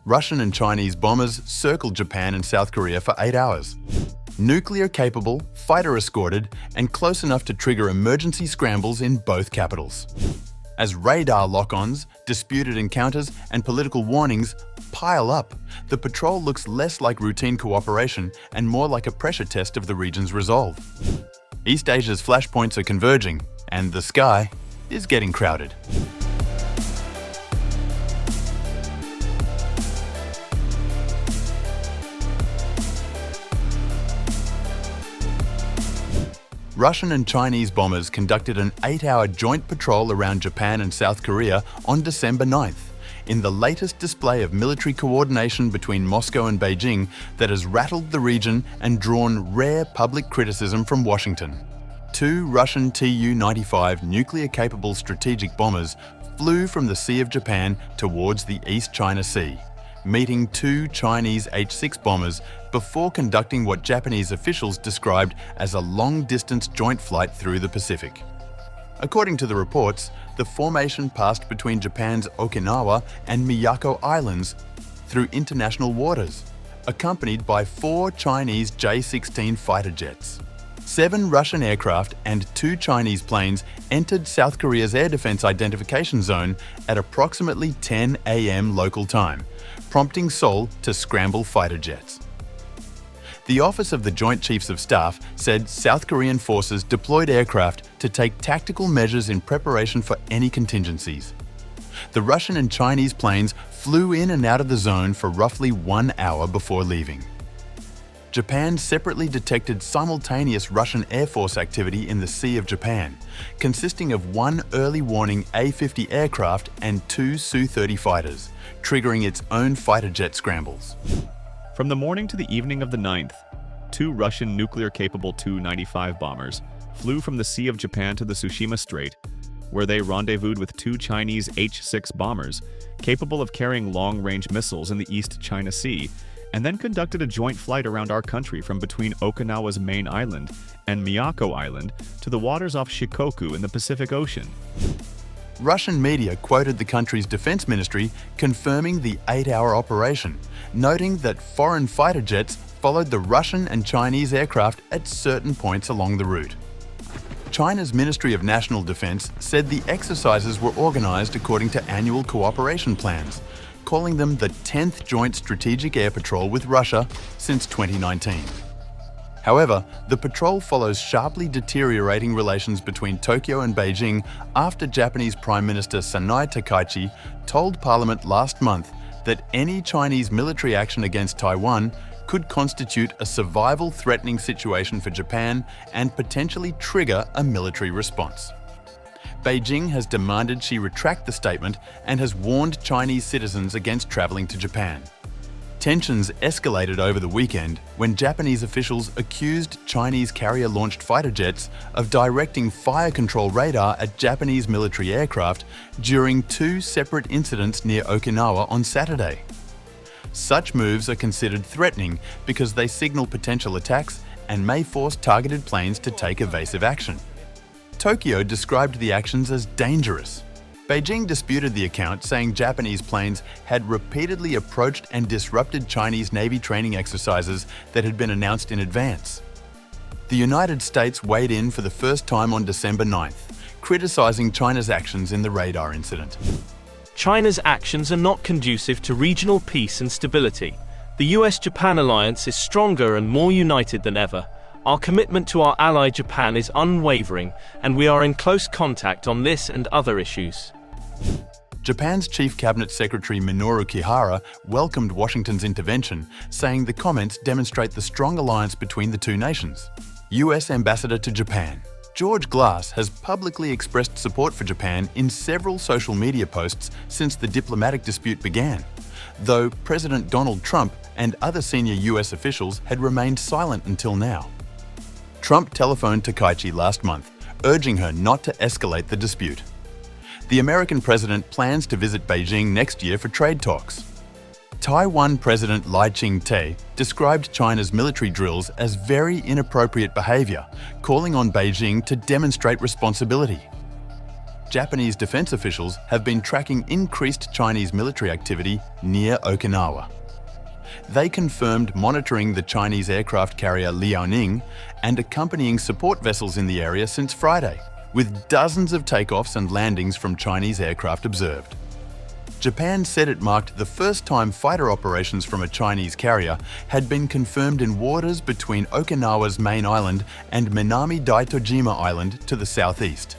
Russian and Chinese bombers circled Japan and South Korea for 8 hours. Nuclear-capable, fighter-escorted, and close enough to trigger emergency scrambles in both capitals. As radar lock-ons, disputed encounters, and political warnings pile up, the patrol looks less like routine cooperation and more like a pressure test of the region's resolve. East Asia's flashpoints are converging, and the sky is getting crowded. Russian and Chinese bombers conducted an 8-hour joint patrol around Japan and South Korea on December 9th, in the latest display of military coordination between Moscow and Beijing that has rattled the region and drawn rare public criticism from Washington. 2 Russian Tu-95 nuclear-capable strategic bombers flew from the Sea of Japan towards the East China Sea, meeting 2 Chinese H-6 bombers before conducting what Japanese officials described as a long-distance joint flight through the Pacific. According to the reports, the formation passed between Japan's Okinawa and Miyako Islands through international waters, accompanied by 4 Chinese J-16 fighter jets. 7 Russian aircraft and 2 Chinese planes entered South Korea's air defense identification zone at approximately 10 a.m. local time, prompting Seoul to scramble fighter jets. The Office of the Joint Chiefs of Staff said South Korean forces deployed aircraft to take tactical measures in preparation for any contingencies. The Russian and Chinese planes flew in and out of the zone for roughly 1 hour before leaving. Japan separately detected simultaneous Russian Air Force activity in the Sea of Japan, consisting of 1 early warning A-50 aircraft and 2 Su-30 fighters, triggering its own fighter jet scrambles. From the morning to the evening of the 9th, 2 Russian nuclear-capable Tu-95 bombers flew from the Sea of Japan to the Tsushima Strait, where they rendezvoused with 2 Chinese H-6 bombers capable of carrying long-range missiles in the East China Sea, and then conducted a joint flight around our country from between Okinawa's main island and Miyako Island to the waters off Shikoku in the Pacific Ocean. Russian media quoted the country's defense ministry confirming the 8-hour operation, noting that foreign fighter jets followed the Russian and Chinese aircraft at certain points along the route. China's Ministry of National Defense said the exercises were organized according to annual cooperation plans, calling them the 10th Joint Strategic Air Patrol with Russia since 2019. However, the patrol follows sharply deteriorating relations between Tokyo and Beijing after Japanese Prime Minister Sanai Takaichi told Parliament last month that any Chinese military action against Taiwan could constitute a survival-threatening situation for Japan and potentially trigger a military response. Beijing has demanded she retract the statement and has warned Chinese citizens against traveling to Japan. Tensions escalated over the weekend when Japanese officials accused Chinese carrier-launched fighter jets of directing fire control radar at Japanese military aircraft during 2 separate incidents near Okinawa on Saturday. Such moves are considered threatening because they signal potential attacks and may force targeted planes to take evasive action. Tokyo described the actions as dangerous. Beijing disputed the account, saying Japanese planes had repeatedly approached and disrupted Chinese Navy training exercises that had been announced in advance. The United States weighed in for the first time on December 9th, criticizing China's actions in the radar incident. China's actions are not conducive to regional peace and stability. The US-Japan alliance is stronger and more united than ever. Our commitment to our ally Japan is unwavering, and we are in close contact on this and other issues. Japan's Chief Cabinet Secretary Minoru Kihara welcomed Washington's intervention, saying the comments demonstrate the strong alliance between the two nations. US Ambassador to Japan George Glass has publicly expressed support for Japan in several social media posts since the diplomatic dispute began, though President Donald Trump and other senior US officials had remained silent until now. Trump telephoned Takaichi last month, urging her not to escalate the dispute. The American president plans to visit Beijing next year for trade talks. Taiwan President Lai Ching-te described China's military drills as very inappropriate behavior, calling on Beijing to demonstrate responsibility. Japanese defense officials have been tracking increased Chinese military activity near Okinawa. They confirmed monitoring the Chinese aircraft carrier Liaoning and accompanying support vessels in the area since Friday, with dozens of takeoffs and landings from Chinese aircraft observed. Japan said it marked the first time fighter operations from a Chinese carrier had been confirmed in waters between Okinawa's main island and Minami Daitojima Island to the southeast.